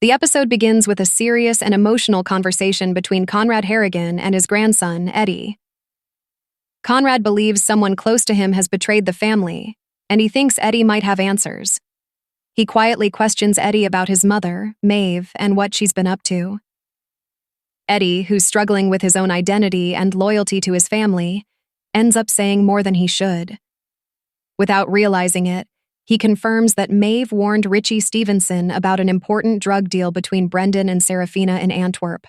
The episode begins with a serious and emotional conversation between Conrad Harrigan and his grandson, Eddie. Conrad believes someone close to him has betrayed the family, and he thinks Eddie might have answers. He quietly questions Eddie about his mother, Maeve, and what she's been up to. Eddie, who's struggling with his own identity and loyalty to his family, ends up saying more than he should. Without realizing it, he confirms that Maeve warned Richie Stevenson about an important drug deal between Brendan and Serafina in Antwerp.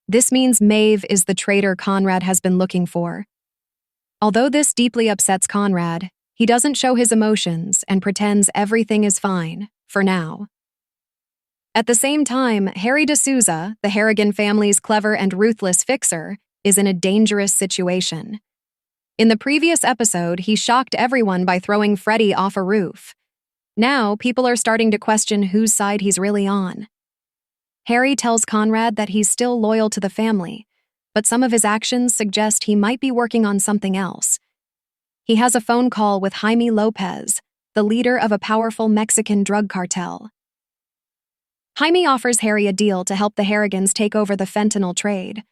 This means Maeve is the traitor Conrad has been looking for. Although this deeply upsets Conrad, he doesn't show his emotions and pretends everything is fine, for now. At the same time, Harry D'Souza, the Harrigan family's clever and ruthless fixer, is in a dangerous situation. In the previous episode, he shocked everyone by throwing Freddie off a roof. Now, people are starting to question whose side he's really on. Harry tells Conrad that he's still loyal to the family, but some of his actions suggest he might be working on something else. He has a phone call with Jaime Lopez, the leader of a powerful Mexican drug cartel. Jaime offers Harry a deal to help the Harrigans take over the fentanyl trade,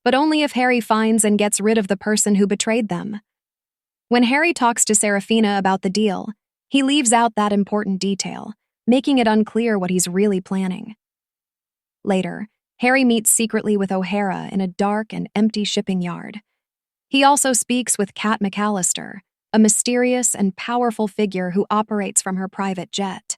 but only if Harry finds and gets rid of the person who betrayed them. When Harry talks to Serafina about the deal, he leaves out that important detail, making it unclear what he's really planning. Later, Harry meets secretly with O'Hara in a dark and empty shipping yard. He also speaks with Kat McAllister, a mysterious and powerful figure who operates from her private jet.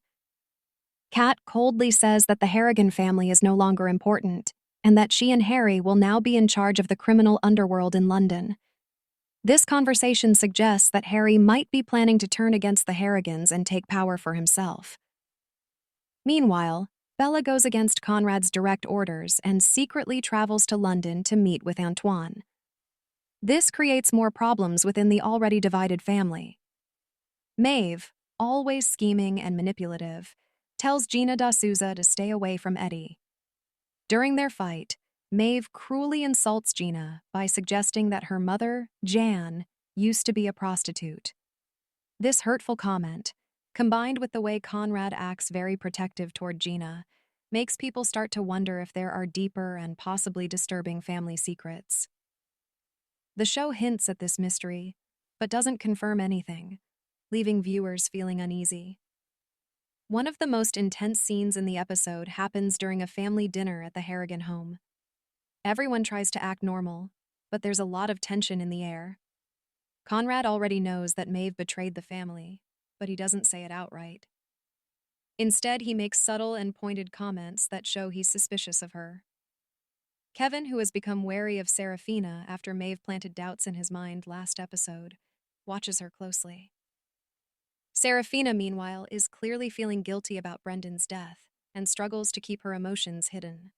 Kat coldly says that the Harrigan family is no longer important, and that she and Harry will now be in charge of the criminal underworld in London. This conversation suggests that Harry might be planning to turn against the Harrigans and take power for himself. Meanwhile, Bella goes against Conrad's direct orders and secretly travels to London to meet with Antoine. This creates more problems within the already divided family. Maeve, always scheming and manipulative, tells Gina D'Souza to stay away from Eddie. During their fight, Maeve cruelly insults Gina by suggesting that her mother, Jan, used to be a prostitute. This hurtful comment, combined with the way Conrad acts very protective toward Gina, makes people start to wonder if there are deeper and possibly disturbing family secrets. The show hints at this mystery, but doesn't confirm anything, leaving viewers feeling uneasy. One of the most intense scenes in the episode happens during a family dinner at the Harrigan home. Everyone tries to act normal, but there's a lot of tension in the air. Conrad already knows that Maeve betrayed the family, but he doesn't say it outright. Instead, he makes subtle and pointed comments that show he's suspicious of her. Kevin, who has become wary of Serafina after Maeve planted doubts in his mind last episode, watches her closely. Serafina, meanwhile, is clearly feeling guilty about Brendan's death and struggles to keep her emotions hidden.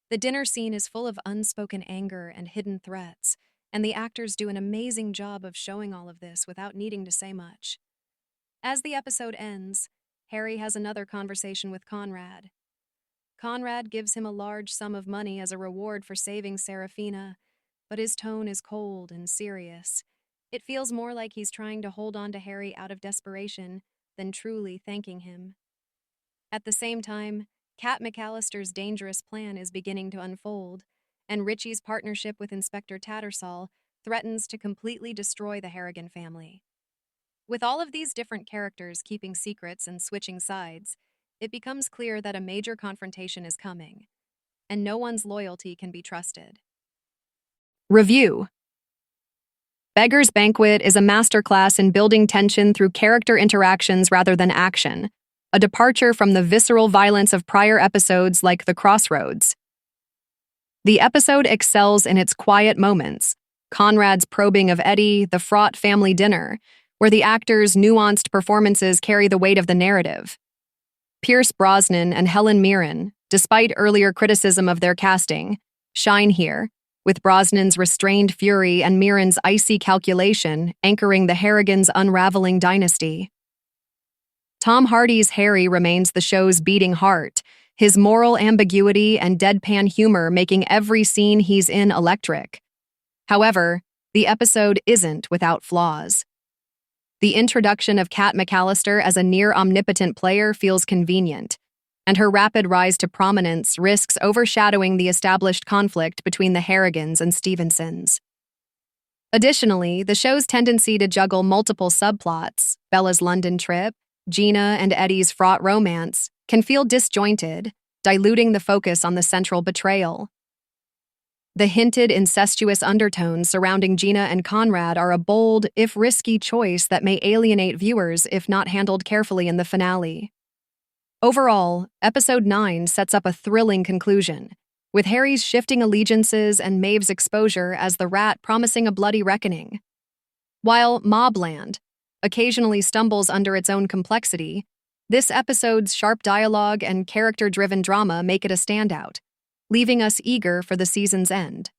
The dinner scene is full of unspoken anger and hidden threats, and the actors do an amazing job of showing all of this without needing to say much. As the episode ends, Harry has another conversation with Conrad. Conrad gives him a large sum of money as a reward for saving Serafina, but his tone is cold and serious. It feels more like he's trying to hold on to Harry out of desperation than truly thanking him. At the same time, Kat McAllister's dangerous plan is beginning to unfold, and Richie's partnership with Inspector Tattersall threatens to completely destroy the Harrigan family. With all of these different characters keeping secrets and switching sides, it becomes clear that a major confrontation is coming, and no one's loyalty can be trusted. Review: Beggar's Banquet is a masterclass in building tension through character interactions rather than action, a departure from the visceral violence of prior episodes like The Crossroads. The episode excels in its quiet moments, Conrad's probing of Eddie, the fraught family dinner, where the actors' nuanced performances carry the weight of the narrative. Pierce Brosnan and Helen Mirren, despite earlier criticism of their casting, shine here, with Brosnan's restrained fury and Mirren's icy calculation anchoring the Harrigans' unraveling dynasty. Tom Hardy's Harry remains the show's beating heart, his moral ambiguity and deadpan humor making every scene he's in electric. However, the episode isn't without flaws. The introduction of Kat McAllister as a near-omnipotent player feels convenient, and her rapid rise to prominence risks overshadowing the established conflict between the Harrigans and Stevensons. Additionally, the show's tendency to juggle multiple subplots, Bella's London trip, Gina and Eddie's fraught romance, can feel disjointed, diluting the focus on the central betrayal. The hinted incestuous undertones surrounding Gina and Conrad are a bold, if risky, choice that may alienate viewers if not handled carefully in the finale. Overall, Episode 9 sets up a thrilling conclusion, with Harry's shifting allegiances and Maeve's exposure as the Rat promising a bloody reckoning. While Mobland occasionally stumbles under its own complexity, this episode's sharp dialogue and character-driven drama make it a standout, leaving us eager for the season's end.